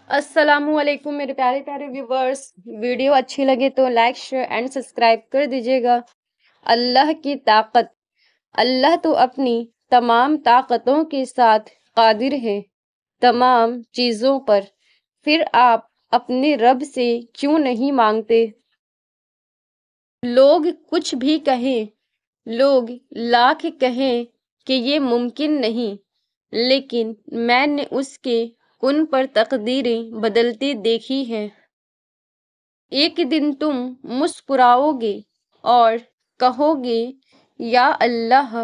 السلام علیکم میرے پیارے پیارے ویورز. ویڈیو اچھی لگے تو لائک شیئر اینڈ سبسکرائب کر دیجیے گا. اللہ کی طاقت. اللہ تو اپنی تمام طاقتوں کے ساتھ قادر ہے تمام چیزوں پر. پھر آپ اپنے رب سے کیوں نہیں مانگتے؟ لوگ کچھ بھی کہیں، لوگ لاکھ کہیں کہ یہ ممکن نہیں، لیکن میں نے اس کے کن پر تقدیریں بدلتے دیکھی ہیں. ایک دن تم مسکراؤ گے اور کہو گے یا اللہ،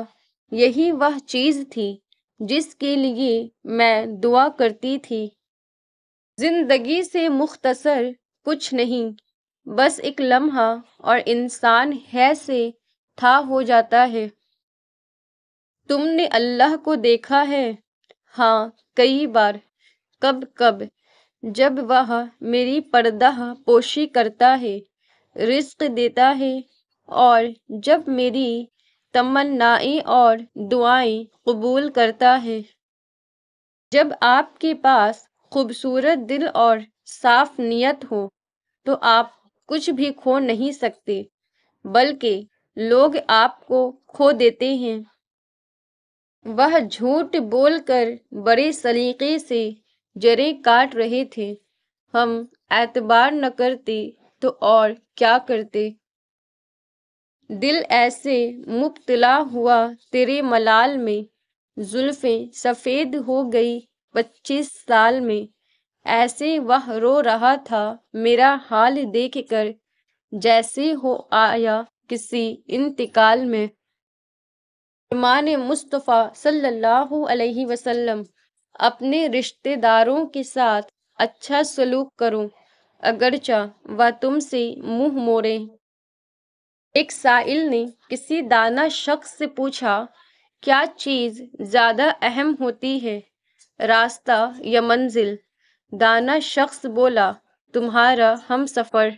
یہی وہ چیز تھی جس کے لیے میں دعا کرتی تھی. زندگی سے مختصر کچھ نہیں، بس ایک لمحہ، اور انسان ہے سے تھا ہو جاتا ہے. تم نے اللہ کو دیکھا ہے؟ ہاں، کئی بار. کب کب؟ جب وہ میری پردہ پوشی کرتا ہے، رزق دیتا ہے، اور جب میری تمنائیں اور دعائیں قبول کرتا ہے. جب آپ کے پاس خوبصورت دل اور صاف نیت ہو تو آپ کچھ بھی کھو نہیں سکتے، بلکہ لوگ آپ کو کھو دیتے ہیں. وہ جھوٹ بول کر بڑے سلیقے سے جڑیں کاٹ رہے تھے. ہم اعتبار نہ کرتے تو اور کیا کرتے؟ دل ایسے مبتلا ہوا تیرے ملال میں، زلفیں سفید ہو گئی 25 سال میں. ایسے وہ رو رہا تھا میرا حال دیکھ کر، جیسے ہو آیا کسی انتقال میں. ایمان مصطفیٰ صلی اللہ علیہ وسلم. اپنے رشتہ داروں کے ساتھ اچھا سلوک کرو اگرچہ وہ تم سے منہ موڑیں. ایک سائل نے کسی دانا شخص سے پوچھا، کیا چیز زیادہ اہم ہوتی ہے، راستہ یا منزل؟ دانا شخص بولا، تمہارا ہم سفر.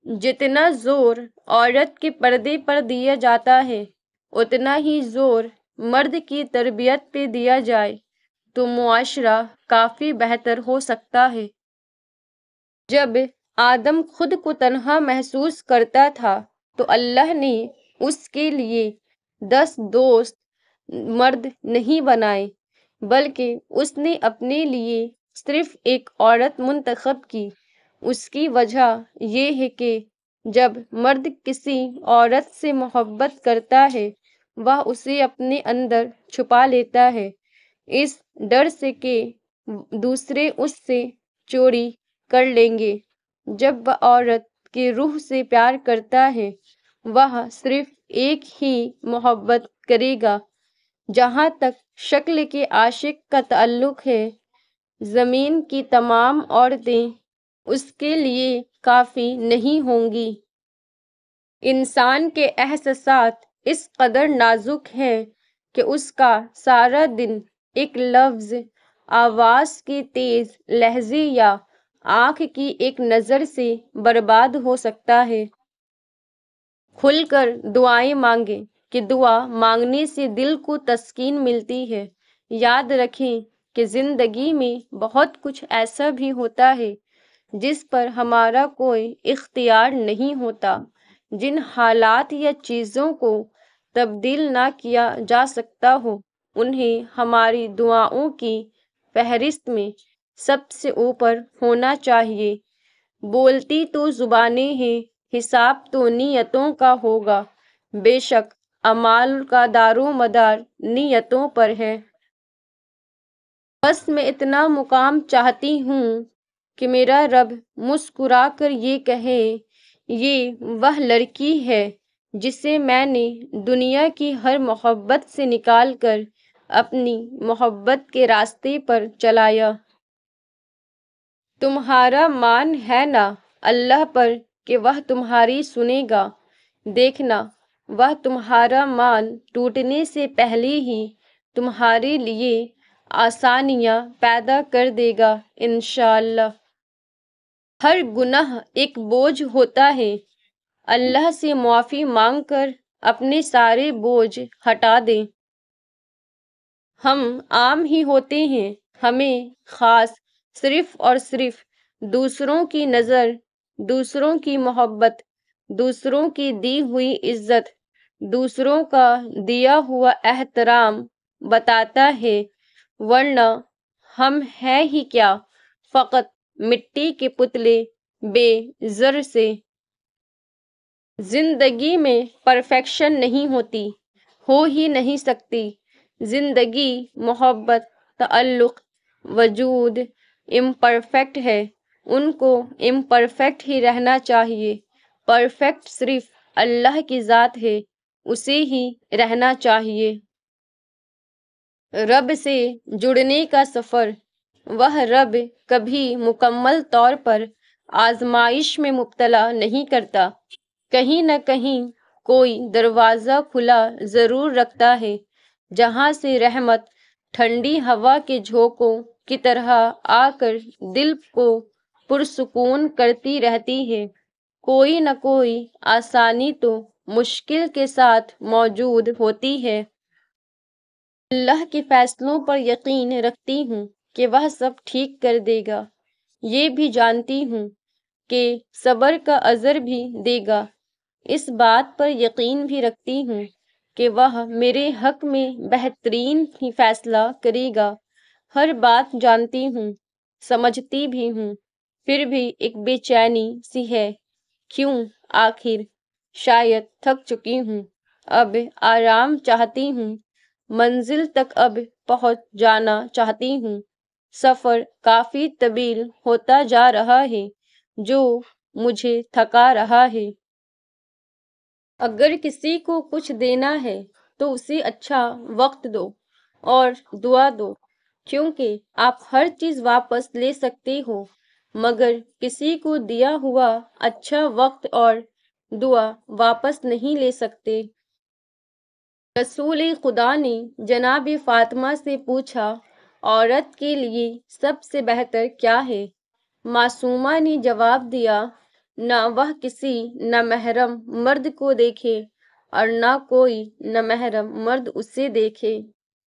جتنا زور عورت کے پردے پر دیا جاتا ہے، اتنا ہی زور مرد کی تربیت پہ دیا جائے تو معاشرہ کافی بہتر ہو سکتا ہے. جب آدم خود کو تنہا محسوس کرتا تھا تو اللہ نے اس کے لیے 10 دوست مرد نہیں بنائے، بلکہ اس نے اپنے لیے صرف ایک عورت منتخب کی. اس کی وجہ یہ ہے کہ جب مرد کسی عورت سے محبت کرتا ہے، وہ اسے اپنے اندر چھپا لیتا ہے، اس ڈر سے کہ دوسرے اس سے چوری کر لیں گے. جب وہ عورت کی روح سے پیار کرتا ہے، وہ صرف ایک ہی محبت کرے گا. جہاں تک شکل کے عاشق کا تعلق ہے، زمین کی تمام عورتیں اس کے لیے کافی نہیں ہوں گی. انسان کے احساسات اس قدر نازک ہیں کہ اس کا سارا دن ایک لفظ، آواز کی تیز لہجے یا آنکھ کی ایک نظر سے برباد ہو سکتا ہے. کھل کر دعائیں مانگیں کہ دعا مانگنے سے دل کو تسکین ملتی ہے. یاد رکھیں کہ زندگی میں بہت کچھ ایسا بھی ہوتا ہے جس پر ہمارا کوئی اختیار نہیں ہوتا. جن حالات یا چیزوں کو تبدیل نہ کیا جا سکتا ہو، انہیں ہماری دعاؤں کی فہرست میں سب سے اوپر ہونا چاہیے. بولتی تو زبانیں ہیں، حساب تو نیتوں کا ہوگا. بے شک اعمال کا دار و مدار نیتوں پر ہے. بس میں اتنا مقام چاہتی ہوں کہ میرا رب مسکرا کر یہ کہے، یہ وہ لڑکی ہے جسے میں نے دنیا کی ہر محبت سے نکال کر اپنی محبت کے راستے پر چلایا. تمہارا مان ہے نا اللہ پر کہ وہ تمہاری سنے گا. دیکھنا، وہ تمہارا مان ٹوٹنے سے پہلے ہی تمہارے لیے آسانیاں پیدا کر دے گا انشاءاللہ. ہر گناہ ایک بوجھ ہوتا ہے. اللہ سے معافی مانگ کر اپنے سارے بوجھ ہٹا دیں. ہم عام ہی ہوتے ہیں، ہمیں خاص صرف اور صرف دوسروں کی نظر، دوسروں کی محبت، دوسروں کی دی ہوئی عزت، دوسروں کا دیا ہوا احترام بتاتا ہے، ورنہ ہم ہیں ہی کیا، فقط مٹی کے پتلے بے زر سے۔ زندگی میں پرفیکشن نہیں ہوتی، ہو ہی نہیں سکتی۔ زندگی، محبت، تعلق، وجود امپرفیکٹ ہے، ان کو امپرفیکٹ ہی رہنا چاہیے۔ پرفیکٹ صرف اللہ کی ذات ہے، اسے ہی رہنا چاہیے۔ رب سے جڑنے کا سفر، وہ رب کبھی مکمل طور پر آزمائش میں مبتلا نہیں کرتا، کہیں نہ کہیں کوئی دروازہ کھلا ضرور رکھتا ہے، جہاں سے رحمت ٹھنڈی ہوا کے جھونکوں کی طرح آ کر دل کو پرسکون کرتی رہتی ہے۔ کوئی نہ کوئی آسانی تو مشکل کے ساتھ موجود ہوتی ہے۔ اللہ کے فیصلوں پر یقین رکھتی ہوں کہ وہ سب ٹھیک کر دے گا، یہ بھی جانتی ہوں کہ صبر کا اجر بھی دے گا، اس بات پر یقین بھی رکھتی ہوں کہ وہ میرے حق میں بہترین ہی فیصلہ کرے گا۔ ہر بات جانتی ہوں، سمجھتی بھی ہوں، پھر بھی ایک بے چینی سی ہے، کیوں؟ آخر شاید تھک چکی ہوں، اب آرام چاہتی ہوں، منزل تک اب پہنچ جانا چاہتی ہوں۔ سفر کافی طویل ہوتا جا رہا ہے، جو مجھے تھکا رہا ہے۔ اگر کسی کو کچھ دینا ہے تو اسے اچھا وقت دو اور دعا دو، کیونکہ آپ ہر چیز واپس لے سکتے ہو، مگر کسی کو دیا ہوا اچھا وقت اور دعا واپس نہیں لے سکتے۔ رسول خدا نے جناب فاطمہ سے پوچھا، عورت کے لیے سب سے بہتر کیا ہے؟ معصومہ نے جواب دیا، نہ وہ کسی نامحرم مرد کو دیکھے اور نہ کوئی نامحرم مرد اسے دیکھے۔